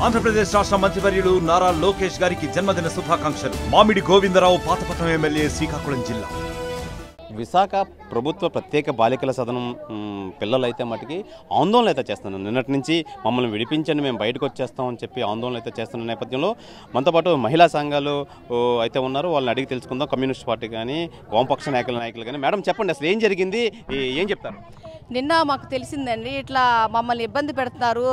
ఆంధ్రప్రదేశ్ రాష్ట్ర మంత్రివర్యులు నారా లోకేష్ గారికి జన్మదిన శుభాకాంక్షలు. మామిడి గోవిందరావు, పాతపట్నం ఎమ్మెల్యే, శ్రీకాకుళం జిల్లా. విశాఖ ప్రభుత్వ ప్రత్యేక బాలికల సదనం పిల్లలైతే మటుకి ఆందోళన అయితే చేస్తున్నారు. నిన్నటి నుంచి మమ్మల్ని విడిపించండి, మేము బయటకు వచ్చేస్తామని చెప్పి ఆందోళన అయితే చేస్తున్న నేపథ్యంలో మనతో పాటు మహిళా సంఘాలు అయితే ఉన్నారు. వాళ్ళని అడిగి తెలుసుకుందాం. కమ్యూనిస్ట్ పార్టీ కానీ వామపక్ష నాయకులు కానీ. మేడం చెప్పండి, అసలు ఏం జరిగింది, ఏం చెప్తారు? నిన్న మాకు తెలిసిందండి, ఇట్లా మమ్మల్ని ఇబ్బంది పెడుతున్నారు,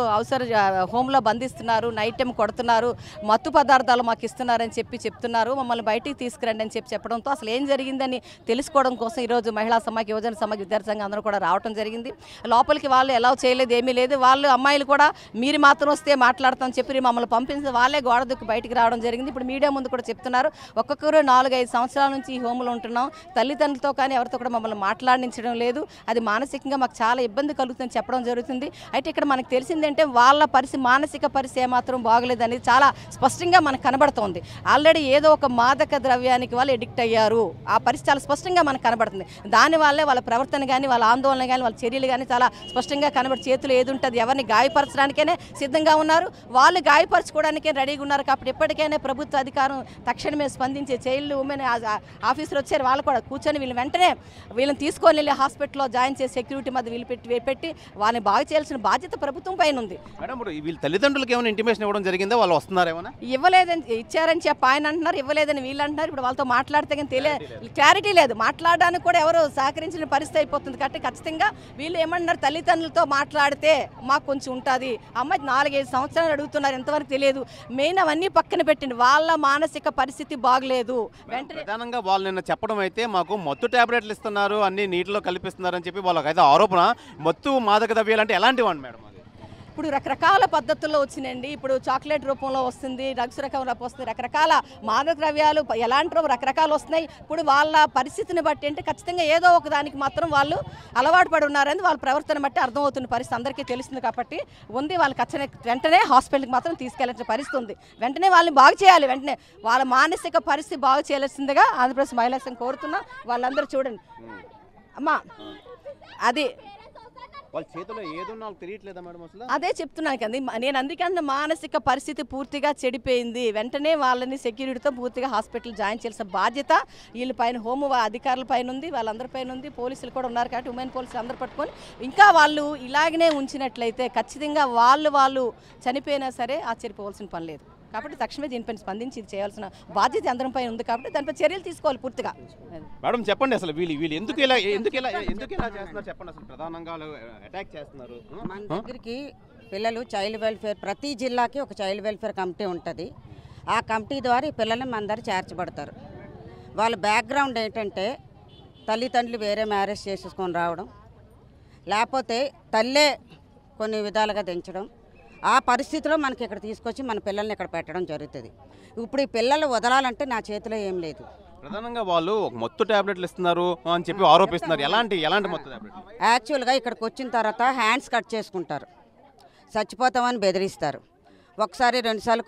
హోంలో బంధిస్తున్నారు, నైట్ టైం కొడుతున్నారు, మత్తు పదార్థాలు మాకు ఇస్తున్నారని చెప్తున్నారు, మమ్మల్ని బయటికి తీసుకురండి అని చెప్పడంతో అసలు ఏం జరిగిందని తెలుసుకోవడం కోసం ఈరోజు మహిళా సమాఖ్య, యువజన సమాఖ్య, విద్యార్థి సంఘం అందరూ కూడా రావడం జరిగింది. లోపలికి వాళ్ళు ఎలా చేయలేదు, ఏమీ లేదు. వాళ్ళు అమ్మాయిలు కూడా మీరు మాత్రం వస్తే మాట్లాడతామని చెప్పి మమ్మల్ని పంపించి వాళ్ళే గోడ దుక్కి బయటికి రావడం జరిగింది. ఇప్పుడు మీడియా ముందు కూడా చెప్తున్నారు, ఒక్కొక్కరు 4-5 సంవత్సరాల నుంచి ఈ హోంలో ఉంటున్నాం, తల్లిదండ్రులతో కానీ ఎవరితో కూడా మమ్మల్ని మాట్లాడించడం లేదు, అది మానసికంగా మాకు చాలా ఇబ్బంది కలుగుతుందని చెప్పడం జరుగుతుంది. అయితే ఇక్కడ మనకు తెలిసిందంటే వాళ్ళ మానసిక పరిస్థితి ఏమాత్రం బాగలేదని చాలా స్పష్టంగా మనకు కనబడుతోంది. ఆల్రెడీ ఏదో ఒక మాదక ద్రవ్యానికి వాళ్ళు ఎడిక్ట్ అయ్యారు, ఆ పరిస్థితి చాలా స్పష్టంగా మనకు కనబడుతుంది. దానివల్లే వాళ్ళ ప్రవర్తన కానీ, వాళ్ళ ఆందోళన కానీ, వాళ్ళ చర్యలు కానీ చాలా స్పష్టంగా కనబడి, చేతులు ఏది ఉంటుంది ఎవరిని గాయపరచడానికైనా సిద్ధంగా ఉన్నారు, వాళ్ళు గాయపరచుకోవడానికే రెడీగా ఉన్నారు. కాబట్టి ఎప్పటికైనా ప్రభుత్వ అధికారం తక్షణమే స్పందించే చైల్డ్ ఉమెన్ ఆఫీసర్ వచ్చారు, వాళ్ళు కూడా కూర్చొని వీళ్ళని తీసుకొని వెళ్ళి హాస్పిటల్లో జాయిన్ చేసి సెక్యూరిటీ మధ్య పెట్టి వాళ్ళని బాగా చేయాల్సిన బాధ్యత ప్రభుత్వం పైన ఉంది. మేడం, వీళ్ళ తల్లిదండ్రులకు ఏమైనా ఇంటిమేషన్ ఇవ్వడం జరిగిందా? వాళ్ళు వస్తున్నారేమన్నా? ఇవ్వలేదని ఇచ్చారని చెప్పి ఆయన అంటున్నారు, ఇవ్వలేదని వీళ్ళు అంటున్నారు. ఇప్పుడు వాళ్ళతో మాట్లాడితే కానీ క్లారిటీ లేదు, మాట్లాడడానికి కూడా ఎవరు సహకరించిన పరిస్థితి అయిపోతుంది. కాబట్టి ఖచ్చితంగా వీళ్ళు ఏమంటున్నారు, తల్లిదండ్రులతో మాట్లాడితే మాకు కొంచెం ఉంటుంది. అమ్మాయి 4-5 సంవత్సరాలు అడుగుతున్నారు, ఎంతవరకు తెలియదు. మెయిన్ అవన్నీ పక్కన పెట్టింది, వాళ్ళ మానసిక పరిస్థితి బాగలేదు. వెంటనే ప్రధానంగా వాళ్ళు నిన్న చెప్పడం అయితే మాకు మత్తు టాబ్లెట్లు ఇస్తున్నారు, అన్ని నీటిలో కల్పిస్తున్నారని చెప్పి వాళ్ళకైతే ఆరోపణ. మత్తు మాదక ద్రవ్యాలు అంటే ఎలాంటివి అండి మేడం? ఇప్పుడు రకరకాల పద్ధతుల్లో వచ్చినాయండి. ఇప్పుడు చాక్లెట్ రూపంలో వస్తుంది, డ్రగ్స్ రకంలో వస్తుంది, రకరకాల మాదక ద్రవ్యాలు ఎలాంటి రకరకాలు వస్తున్నాయి. ఇప్పుడు వాళ్ళ పరిస్థితిని బట్టి అంటే ఖచ్చితంగా ఏదో ఒక దానికి మాత్రం వాళ్ళు అలవాటు పడి ఉన్నారని వాళ్ళ ప్రవర్తన బట్టి అర్థమవుతున్న పరిస్థితి అందరికీ తెలుస్తుంది. కాబట్టి ఉంది, వాళ్ళు వెంటనే హాస్పిటల్కి మాత్రం తీసుకెళ్లాల్సిన పరిస్థితి ఉంది. వెంటనే వాళ్ళని బాగు చేయాలి, వెంటనే వాళ్ళ మానసిక పరిస్థితి బాగు చేయాల్సిందిగా ఆంధ్రప్రదేశ్ మహిళా సంఘం కోరుతున్నా. వాళ్ళందరూ చూడండి అమ్మా, అది వాళ్ళ చేతిలో ఏదున్నా తెలియట్లేదా మేడం? అసలు అదే చెప్తున్నాను కదా నేను, అందుకని మానసిక పరిస్థితి పూర్తిగా చెడిపోయింది. వెంటనే వాళ్ళని సెక్యూరిటీతో పూర్తిగా హాస్పిటల్ జాయిన్ చేయాల్సిన బాధ్యత వీళ్ళ పైన, హోమ్ అధికారుల పైన ఉంది, వాళ్ళందరి పైన ఉంది. పోలీసులు కూడా ఉన్నారు కాబట్టి ఉమెన్ పోలీసులు అందరూ పట్టుకొని ఇంకా వాళ్ళు ఇలాగనే ఉంచినట్లయితే ఖచ్చితంగా వాళ్ళు చనిపోయినా సరే ఆశ్చర్యపోవాల్సిన పని లేదు. కాబట్టి తక్షణమే దీనిపైన స్పందించి ఇది చేయాల్సిన బాధ్యత అందరం పైన ఉంది. కాబట్టి దానిపై చర్యలు తీసుకోవాలి పూర్తిగా. మేడం చెప్పండి, అసలు వీళ్ళు ఎందుకు ఇలా చేస్తున్నారు చెప్పండి. అసలు ప్రధానంగా అటాక్ చేస్తున్నారు. మన దగ్గరికి పిల్లలు చైల్డ్ వెల్ఫేర్, ప్రతి జిల్లాకి ఒక చైల్డ్ వెల్ఫేర్ కమిటీ ఉంటుంది. ఆ కమిటీ ద్వారా ఈ పిల్లల్ని మన దగ్గర చేర్చబడతారు. వాళ్ళ బ్యాక్గ్రౌండ్ ఏంటంటే తల్లిదండ్రులు వేరే మ్యారేజ్ చేసేసుకొని రావడం, లేకపోతే తల్లే కొన్ని విధాలుగా దించడం, ఆ పరిస్థితిలో మనకి ఇక్కడ తీసుకొచ్చి మన పిల్లల్ని ఇక్కడ పెట్టడం జరుగుతుంది. ఇప్పుడు ఈ పిల్లలు వదలాలంటే నా చేతిలో ఏం లేదు. ప్రధానంగా వాళ్ళు మత్తు టాబ్లెట్లు ఇస్తున్నారు అని చెప్పి ఆరోపిస్తున్నారు. ఎలాంటి మత్తు టాబ్లెట్లు? యాక్చువల్గా ఇక్కడికి వచ్చిన తర్వాత హ్యాండ్స్ కట్ చేసుకుంటారు, చచ్చిపోతామని బెదిరిస్తారు. ఒకసారి 2 సార్లు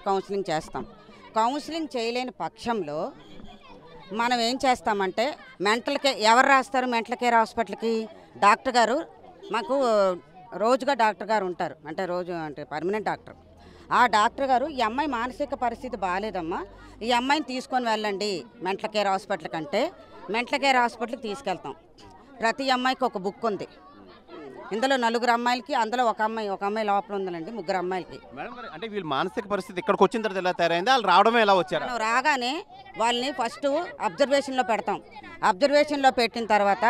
కౌన్సిలింగ్ చేస్తాం. కౌన్సిలింగ్ చేయలేని పక్షంలో మనం ఏం చేస్తామంటే ఎవరు రాస్తారు మెంటల్ కేర్ హాస్పిటల్కి? డాక్టర్ గారు, మాకు రోజుగా డాక్టర్ గారు ఉంటారు, అంటే పర్మనెంట్ డాక్టర్. ఆ డాక్టర్ గారు ఈ అమ్మాయి మానసిక పరిస్థితి బాగాలేదమ్మా, ఈ అమ్మాయిని తీసుకొని వెళ్ళండి మెంటల్ కేర్ హాస్పిటల్ కంటే మెంటల్ కేర్ హాస్పిటల్కి తీసుకెళ్తాం. ప్రతి అమ్మాయికి ఒక బుక్ ఉంది. ఇందులో 4 అమ్మాయిలకి, అందులో ఒక అమ్మాయి లోపల ఉందండి, 3 అమ్మాయిలకి. అంటే వీళ్ళ మానసిక పరిస్థితి ఇక్కడికి వచ్చిన తర్వాత ఎలా తయారైంది? వాళ్ళు రావడమే ఎలా వచ్చారు? మనం రాగానే వాళ్ళని ఫస్ట్ అబ్జర్వేషన్లో పెడతాం. అబ్జర్వేషన్లో పెట్టిన తర్వాత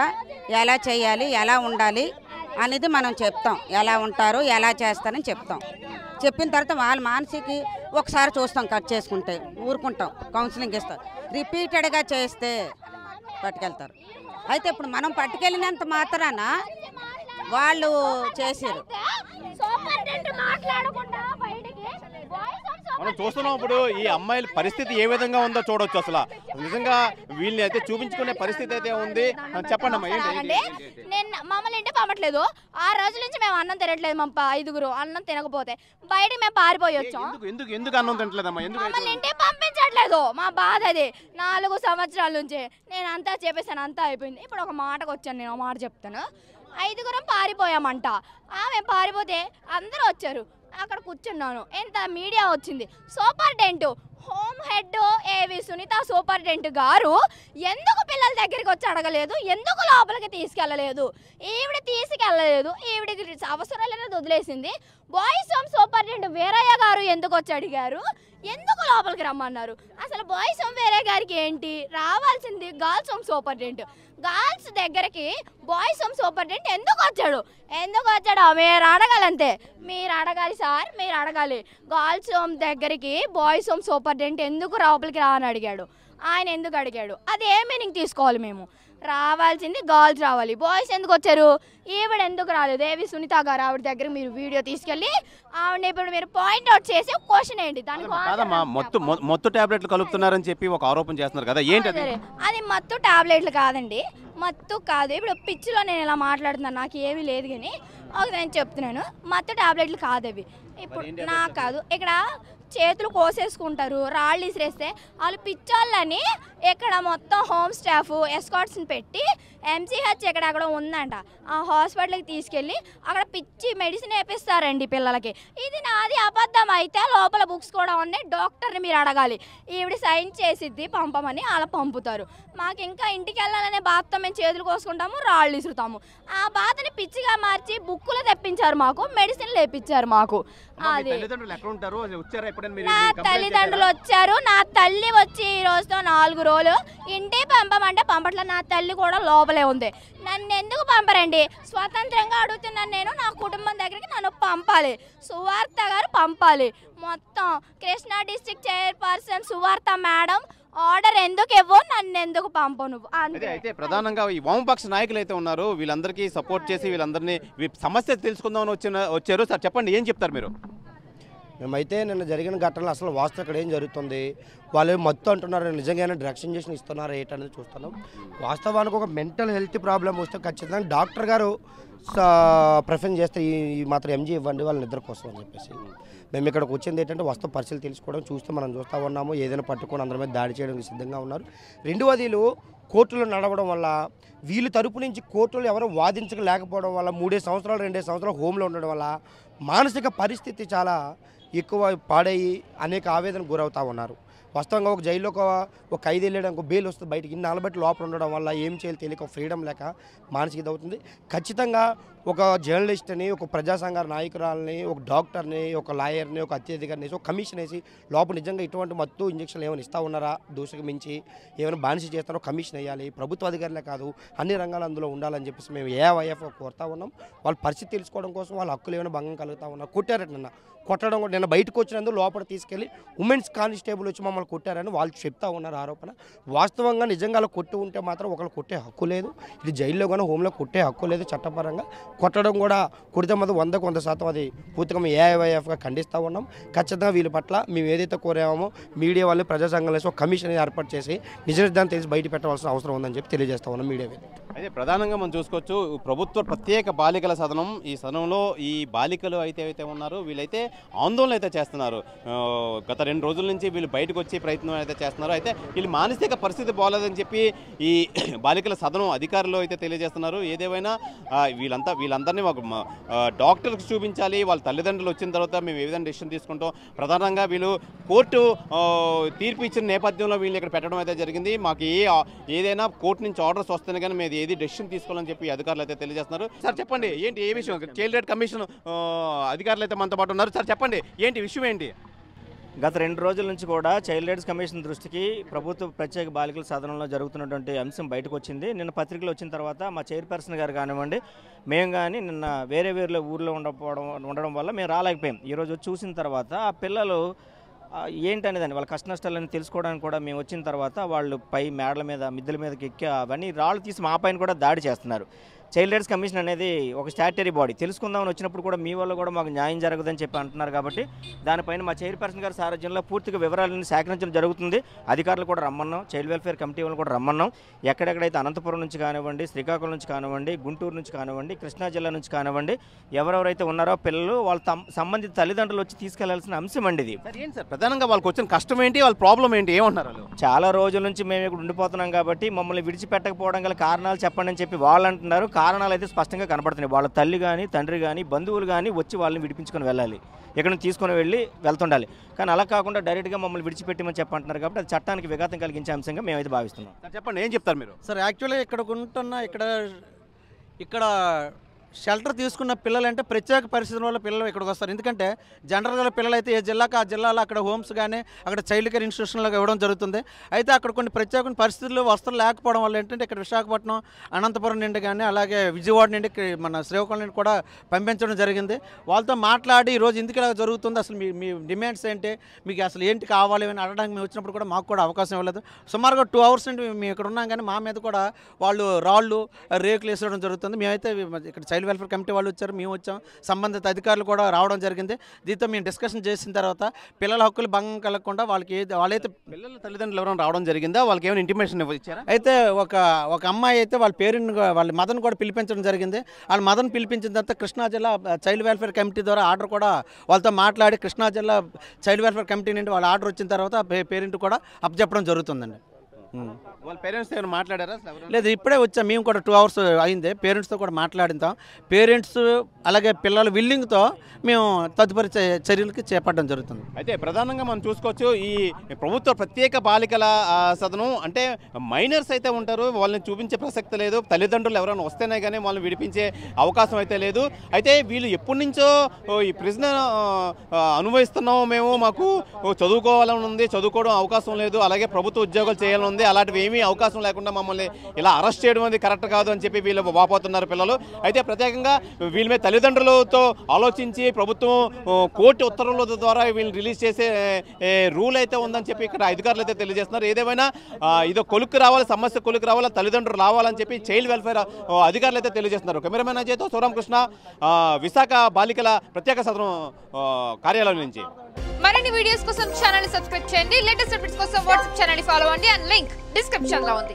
ఎలా చేయాలి, ఎలా ఉండాలి అనేది మనం చెప్తాం. ఎలా ఉంటారు, ఎలా చేస్తారని చెప్తాం. చెప్పిన తర్వాత వాళ్ళ మానసిక ఒకసారి చూస్తాం, కట్ చేసుకుంటే ఊరుకుంటాం, కౌన్సిలింగ్ ఇస్తాం. రిపీటెడ్గా చేస్తే పట్టుకెళ్తారు. అయితే ఇప్పుడు మనం పట్టుకెళ్ళినంత మాత్రాన వాళ్ళు చేసారు. మనం చూస్తున్నాం ఇప్పుడు ఈ అమ్మాయిల పరిస్థితి ఏ విధంగా ఉందో చూడొచ్చు. అసలు నిజంగా వీళ్ళని అయితే చూపించుకునే పరిస్థితి అయితే ఉంది. చెప్పండి అమ్మా, నేను మమ్మల్ని ఇంటి పంపట్లేదు. 6 రోజుల నుంచి మేము అన్నం తినట్లేదు. మా 5గురు అన్నం తినకపోతే బయటకి మేము పారిపోయి వచ్చాం. ఎందుకు అన్నం తినట్లేదమ్మా? మమ్మల్ని ఇంటికి పంపించట్లేదు. మా బాధ అది. 4 సంవత్సరాల నుంచి నేను అంతా చెప్పేసాను, అంతా అయిపోయింది. ఇప్పుడు ఒక మాటకు వచ్చాను, నేను మాట చెప్తాను. 5గురం పారిపోయామంట. ఆమె పారిపోతే అందరూ వచ్చారు. అక్కడ కూర్చున్నాను. ఎంత మీడియా వచ్చింది. సూపరింటెండెంట్ హోమ్ హెడ్ ఏవి సునీత సూపరింటెండెంట్ గారు ఎందుకు పిల్లల దగ్గరికి వచ్చి అడగలేదు, ఎందుకు లోపలికి తీసుకెళ్ళలేదు, ఈవిడ తీసుకెళ్ళలేదు, ఈవిడికి అవసరం లేదని వదిలేసింది. బాయ్స్ హోమ్ సూపరింటెండెంట్ వీరయ్య గారు ఎందుకు వచ్చి అడిగారు, ఎందుకు లోపలికి రమ్మన్నారు. అసలు బాయ్స్ హోమ్ వీరయ్య గారికి ఏంటి, రావాల్సింది గర్ల్స్ హోమ్ సూపరింటెండెంట్. గర్ల్స్ దగ్గరికి బాయ్స్ హోమ్ సూపరింటెండెంట్ ఎందుకు వచ్చాడు మీరు అడగాలంతే. మీరు అడగాలి సార్, మీరు అడగాలి. గర్ల్స్ హోమ్ దగ్గరికి బాయ్స్ హోమ్ సూపరింటెండెంట్ ఎందుకు లోపలికి రా అని అడిగాడు. ఆయన ఎందుకు అడిగాడు, అది ఏ మీనింగ్ తీసుకోవాలి. మేము రావాల్సింది గర్ల్స్ రావాలి, బాయ్స్ ఎందుకు వచ్చారు, ఈవిడ ఎందుకు రాలేదు. ఏవి సునీత గారు ఆవిడ దగ్గర మీరు వీడియో తీసుకెళ్ళి ఆవిడ ఇప్పుడు మీరు పాయింట్ అవుట్ చేసి క్వశ్చన్ ఏంటి దానికి మత్తు టాబ్లెట్లు కలుపుతున్నారని చెప్పి ఒక ఆరోపణ చేస్తున్నారు కదా, ఏంటి అది మత్తు టాబ్లెట్లు కాదండి, మత్తు కాదు. ఇప్పుడు పిచ్చిలో నేను ఇలా మాట్లాడుతున్నాను, నాకు ఏమీ లేదు. కానీ ఒక నేను చెప్తున్నాను, మత్తు టాబ్లెట్లు కాదు అవి. ఇప్పుడు నాకు కాదు, ఇక్కడ చేతులు కోసేసుకుంటారు, రాళ్ళు ఇసిరేస్తే వాళ్ళు పిచ్చోళ్ళని ఇక్కడ మొత్తం హోమ్ స్టాఫ్ ఎస్కాట్స్ని పెట్టి ఎంసీహెచ్ ఎక్కడెక్కడ ఉందంట ఆ హాస్పిటల్కి తీసుకెళ్ళి అక్కడ పిచ్చి మెడిసిన్ వేపిస్తారండి పిల్లలకి. ఇది నాది అబద్ధం అయితే లోపల బుక్స్ కూడా ఉన్నాయి, డాక్టర్ని మీరు అడగాలి. ఈవిడ సైన్ చేసిద్ది పంపమని అలా పంపుతారు. మాకు ఇంకా ఇంటికి వెళ్ళాలనే బాధతో మేము చేతులు కోసుకుంటాము, రాళ్ళు ఇసురుతాము. ఆ బాధని పిచ్చిగా మార్చి బుక్కులు తెప్పించారు, మాకు మెడిసిన్లు వేపించారు మాకు. అది నా తల్లిదండ్రులు వచ్చారు, నా తల్లి వచ్చి ఈ రోజుతో 4 రోజులు. ఇంటి పంపమంటే పంపట్ల, నా తల్లి కూడా లోపలే ఉంది. నన్ను ఎందుకు పంపరండి, స్వతంత్రంగా అడుగుతున్నాను నేను. నా కుటుంబం దగ్గరికి నన్ను పంపాలి, సువార్త గారు పంపాలి. మొత్తం కృష్ణా డిస్ట్రిక్ట్ చైర్పర్సన్ సువార్త మేడం ఆర్డర్ ఎందుకు ఇవ్వు, నన్ను ఎందుకు పంపవు నువ్వు. అయితే ప్రధానంగా ఈ వామపక్ష నాయకులు అయితే ఉన్నారు, వీళ్ళందరికీ సపోర్ట్ చేసి వీళ్ళందరినీ సమస్య తెలుసుకుందామని వచ్చారు. సార్ చెప్పండి, ఏం చెప్తారు మీరు? మేమైతే నిన్న జరిగిన ఘటనలు అసలు వాస్తవం ఇక్కడ ఏం జరుగుతుంది, వాళ్ళు మత్తు అంటున్నారు, నిజంగానే డ్రగ్స్ ఇంజెక్షన్ ఇస్తున్నారు ఏంటనేది చూస్తున్నాం. వాస్తవానికి ఒక మెంటల్ హెల్త్ ప్రాబ్లం వస్తే ఖచ్చితంగా డాక్టర్ గారు ప్రిఫరెన్స్ చేస్తే ఈ మాత్రం ఎంజీ ఇవ్వండి వాళ్ళ నిద్ర కోసం అని చెప్పేసి. మేము ఇక్కడికి వచ్చింది ఏంటంటే వాస్తవ పరిస్థితులు తెలుసుకోవడం, మనం చూస్తూ ఉన్నాము. ఏదైనా పట్టుకొని అందరి మీద దాడి చేయడానికి సిద్ధంగా ఉన్నారు. రెండవదిలు కోర్టులో నడవడం వల్ల వీళ్ళు తరపు నుంచి కోర్టులో ఎవరు వాదించలేకపోవడం వల్ల 3 సంవత్సరాలు 2 సంవత్సరాలు హోమ్లో ఉండడం వల్ల మానసిక పరిస్థితి చాలా ఎక్కువ పాడయ్యి అనేక ఆవేదనకు గురవుతూ ఉన్నారు. వాస్తవంగా ఒక జైల్లో ఒక 5 వెళ్ళడానికి బెయిల్ వస్తుంది, బయటికి 4 బట్టి లోపల ఉండడం వల్ల ఏం చేయాలి తెలియక ఫ్రీడమ్ లేక మానసిక ఇది అవుతుంది. ఖచ్చితంగా ఒక జర్నలిస్ట్ని, ఒక ప్రజా సంఘ నాయకురాలని, ఒక డాక్టర్ని, ఒక లాయర్ని, ఒక అత్యధికారిని వేసి ఒక కమిషన్ వేసి లోపల నిజంగా ఇటువంటి మత్తు ఇంజక్షన్లు ఏమైనా ఇస్తూ ఉన్నారా, దోషకు మించి ఏమైనా బానిస చేస్తారో కమిషన్ వేయాలి. ప్రభుత్వ అధికారులే కాదు అన్ని రంగాలు అందులో ఉండాలని చెప్పేసి మేము ఏఐఎఫ్ కోరుతా ఉన్నాం. వాళ్ళ పరిస్థితి తెలుసుకోవడం కోసం వాళ్ళ హక్కులు ఏమైనా భంగం కలుగుతూ ఉన్నారు. కొట్టారట నిన్న, కొట్టడం కూడా నిన్న బయటకు వచ్చినందుకు లోపల తీసుకెళ్ళి ఉమెన్స్ కానిస్టేబుల్ వచ్చి మమ్మల్ని కొట్టారని వాళ్ళు చెప్తా ఉన్నారు ఆరోపణ. వాస్తవంగా నిజంగా అలా కొట్టి ఉంటే మాత్రం ఒకళ్ళు కొట్టే హక్కు లేదు, ఇది జైల్లో కానీ హోంలో కొట్టే హక్కు లేదు చట్టపరంగా. కొట్టడం కూడా కొడితే మాత్రం 100% 100% అది పూర్తిగా మేము ఏఐవైఎఫ్గా ఖండిస్తూ ఉన్నాం. ఖచ్చితంగా వీళ్ళ పట్ల మేము ఏదైతే కోరామో మీడియా వాళ్ళు ప్రజా సంఘాలు వేసి ఒక కమిషన్ ఏర్పాటు చేసి నిజ నిర్ధారణ తెలిసి బయట పెట్టవలసిన అవసరం ఉందని చెప్పి తెలియజేస్తా ఉన్నాం మీడియా. అయితే ప్రధానంగా మనం చూసుకోవచ్చు, ప్రభుత్వ ప్రత్యేక బాలికల సదనం, ఈ సదనంలో ఈ బాలికలు అయితే ఉన్నారో వీళ్ళైతే ఆందోళన అయితే చేస్తున్నారు. గత 2 రోజుల నుంచి వీళ్ళు బయటకు వచ్చే ప్రయత్నం అయితే చేస్తున్నారు. అయితే వీళ్ళు మానసిక పరిస్థితి బాగోలేదని చెప్పి ఈ బాలికల సదనం అధికారులు అయితే తెలియజేస్తున్నారు. ఏదేమైనా వీళ్ళందరినీ ఒక డాక్టర్కి చూపించాలి, వాళ్ళ తల్లిదండ్రులు వచ్చిన తర్వాత మేము ఏ విధంగా డెసిషన్ తీసుకుంటాం. ప్రధానంగా వీళ్ళు కోర్టు తీర్పు ఇచ్చిన నేపథ్యంలో వీళ్ళు ఇక్కడ పెట్టడం అయితే జరిగింది. మాకు ఏదైనా కోర్టు నుంచి ఆర్డర్స్ వస్తేనే కానీ మేము ఏది డెసిషన్ తీసుకోవాలని చెప్పి అధికారులు అయితే తెలియజేస్తున్నారు. సార్ చెప్పండి, ఏంటి ఏ విషయం? చైల్డ్ రైట్ కమిషన్ అధికారులు అయితే మనతో పాటు ఉన్నారు. సార్ చెప్పండి, ఏంటి విషయం ఏంటి? గత 2 రోజుల నుంచి కూడా చైల్డ్ రైట్స్ కమిషన్ దృష్టికి ప్రభుత్వ ప్రత్యేక బాలికల సదనంలో జరుగుతున్నటువంటి అంశం బయటకు వచ్చింది. నిన్న పత్రికలు వచ్చిన తర్వాత మా చైర్పర్సన్ గారు కానివ్వండి, మేము కానీ నిన్న వేరే ఊర్లో ఉండడం వల్ల మేము రాలేకపోయాం. ఈరోజు చూసిన తర్వాత ఆ పిల్లలు ఏంటనేదాన్ని వాళ్ళ కష్ట నష్టాలని తెలుసుకోవడానికి కూడా మేము వచ్చిన తర్వాత వాళ్ళు పై మేడల మీద మిద్దెల మీదకి ఎక్కి అవన్నీ రాళ్ళు తీసి మా పైన కూడా దాడి చేస్తున్నారు. చైల్డ్ రైట్స్ కమిషన్ అనేది ఒక స్టాట్యుటరీ బాడీ, తెలుసుకుందామని వచ్చినప్పుడు కూడా మీ వల్ల కూడా మాకు న్యాయం జరగదని చెప్పి అంటున్నారు. కాబట్టి దానిపైన మా చైర్పర్సన్ గారి సారథ్యంలో పూర్తిగా వివరాలను సేకరించడం జరుగుతుంది. అధికారులు కూడా రమ్మన్నాం, చైల్డ్ వెల్ఫేర్ కమిటీ వాళ్ళు కూడా రమ్మన్నాం. ఎక్కడెక్కడైతే అనంతపురం నుంచి కానివ్వండి, శ్రీకాకుళం నుంచి కానివ్వండి, గుంటూరు నుంచి కానివ్వండి, కృష్ణా జిల్లా నుంచి కానివ్వండి, ఎవరెవరైతే ఉన్నారో పిల్లలు వాళ్ళ సంబంధిత తల్లిదండ్రులు వచ్చి తీసుకెళ్లాల్సిన అంశం అండి ఇది. ఏంటి సార్ ప్రధానంగా వాళ్ళకి వచ్చిన కష్టం ఏంటి, వాళ్ళ ప్రాబ్లం ఏంటి, ఏమన్నారు? చాలా రోజుల నుంచి మేము ఇక్కడ ఉండిపోతున్నాం కాబట్టి మమ్మల్ని విడిచిపెట్టకపోవడం గల కారణాలు చెప్పండి అని చెప్పి వాళ్ళు అంటున్నారు. కారణాలు అయితే స్పష్టంగా కనబడుతున్నాయి. వాళ్ళ తల్లి కానీ తండ్రి కానీ బంధువులు కానీ వచ్చి వాళ్ళని విడిపించుకొని వెళ్ళాలి, ఇక్కడ నుంచి తీసుకొని వెళ్తుండాలి. కానీ అలా కాకుండా డైరెక్ట్గా మమ్మల్ని విడిచిపెట్టమని చెప్పంటున్నారు కాబట్టి అది చట్టానికి విఘాతం కలిగించే అంశంగా మేమైతే భావిస్తున్నాం. చెప్పండి, ఏం చెప్తారు మీరు? సార్ యాక్చువల్లీ ఇక్కడ షెల్టర్ తీసుకున్న పిల్లలంటే ప్రత్యేక పరిస్థితుల వల్ల పిల్లలు ఇక్కడికి వస్తారు. ఎందుకంటే జనరల్గా పిల్లలు అయితే ఏ జిల్లాకు ఆ జిల్లాలో అక్కడ హోమ్స్ కానీ అక్కడ చైల్డ్ కేర్ ఇన్స్టిట్యూషన్లకు ఇవ్వడం జరుగుతుంది. అయితే అక్కడ కొన్ని ప్రత్యేక పరిస్థితుల్లో వసతులు లేకపోవడం వల్ల ఏంటంటే ఇక్కడ విశాఖపట్నం, అనంతపురం నుండి కానీ అలాగే విజయవాడ నుండి మన శ్రీకాకుళం నుండి కూడా పంపించడం జరిగింది. వాళ్ళతో మాట్లాడి ఈరోజు ఎందుకు ఇలా జరుగుతుంది, అసలు మీ డిమాండ్స్ ఏంటి, మీకు అసలు ఏంటి కావాలి అని అడగడానికి మేము వచ్చినప్పుడు కూడా మాకు కూడా అవకాశం ఇవ్వలేదు. సుమారుగా 2 hours నుండి మేము ఇక్కడ ఉన్నాం, కానీ మా మీద కూడా వాళ్ళు రాళ్ళు రేకులు వేసడం జరుగుతుంది. మేమైతే ఇక్కడ చైల్డ్ వెల్ఫేర్ కమిటీ వాళ్ళు వచ్చారు, మేము వచ్చాం, సంబంధిత అధికారులు కూడా రావడం జరిగింది. దీంతో మేము డిస్కషన్ చేసిన తర్వాత పిల్లల హక్కులు భంగం కలగకుండా వాళ్ళైతే పిల్లల తల్లిదండ్రులు ఎవరైనా రావడం జరిగిందా? వాళ్ళకి ఏమైనా ఇంటిమేషన్ ఇచ్చారా? అయితే ఒక అమ్మాయి అయితే వాళ్ళ పేరెంట్ వాళ్ళ మదర్ని కూడా పిలిపించడం జరిగింది. వాళ్ళ మదర్ని పిలిపించిన తర్వాత కృష్ణా జిల్లా చైల్డ్ వెల్ఫేర్ కమిటీ ద్వారా ఆర్డర్ కూడా వాళ్ళతో మాట్లాడి కృష్ణా జిల్లా చైల్డ్ వెల్ఫేర్ కమిటీ నుండి వాళ్ళ ఆర్డర్ వచ్చిన తర్వాత పేరెంట్ కూడా అప్పచెప్పడం జరుగుతుందండి. వాళ్ళ పేరెంట్స్ ఏమైనా మాట్లాడారా? లేదు, ఇప్పుడే వచ్చాం మేము కూడా. 2 hours అయింది. పేరెంట్స్తో కూడా మాట్లాడితాం. పేరెంట్స్ అలాగే పిల్లల విల్లింగ్తో మేము తదుపరి చర్యలకి చేపట్టడం జరుగుతుంది. అయితే ప్రధానంగా మనం చూసుకోవచ్చు, ఈ ప్రభుత్వ ప్రత్యేక బాలికల సదనం అంటే మైనర్స్ అయితే ఉంటారు, వాళ్ళని చూపించే ప్రసక్తి లేదు. తల్లిదండ్రులు ఎవరైనా వస్తేనే కానీ వాళ్ళని విడిపించే అవకాశం అయితే లేదు. అయితే వీళ్ళు ఎప్పటి నుంచో ఈ ప్రిజనర్ అనుభవిస్తున్నాము, మేము మాకు చదువుకోవాలని ఉంది, చదువుకోవడం అవకాశం లేదు, అలాగే ప్రభుత్వ ఉద్యోగాలు చేయాలని ఉంది, అలాంటివి ఏమీ అవకాశం లేకుండా మమ్మల్ని ఇలా అరెస్ట్ చేయడం అనేది కరెక్ట్ కాదు అని చెప్పి వీళ్ళు వాపోతున్నారు పిల్లలు. అయితే ప్రత్యేకంగా వీళ్ళ మీద తల్లిదండ్రులతో ఆలోచించి ప్రభుత్వం కోర్టు ఉత్తర్వుల ద్వారా వీళ్ళని రిలీజ్ చేసే రూల్ అయితే ఉందని చెప్పి ఇక్కడ అధికారులు అయితే తెలియజేస్తున్నారు. ఏదేమైనా ఇదో కొలుక్కు రావాలి, సమస్య కొలుక్కు రావాలి, తల్లిదండ్రులు రావాలని చెప్పి చైల్డ్ వెల్ఫేర్ అధికారులు అయితే తెలియజేస్తున్నారు. కెమెరామెన్ అజయ్తో శివరామకృష్ణ, విశాఖ బాలికల ప్రత్యేక సదనం కార్యాలయం నుంచి. మరిన్ని వీడియోస్ కోసం ఛానల్ ని సబ్స్క్రైబ్ చేయండి. లేటెస్ట్ అప్డేట్స్ కోసం వాట్సాప్ ఛానల్ ని ఫాలో అవ్వండి. అండ్ లింక్ డిస్క్రిప్షన్ లో ఉంది.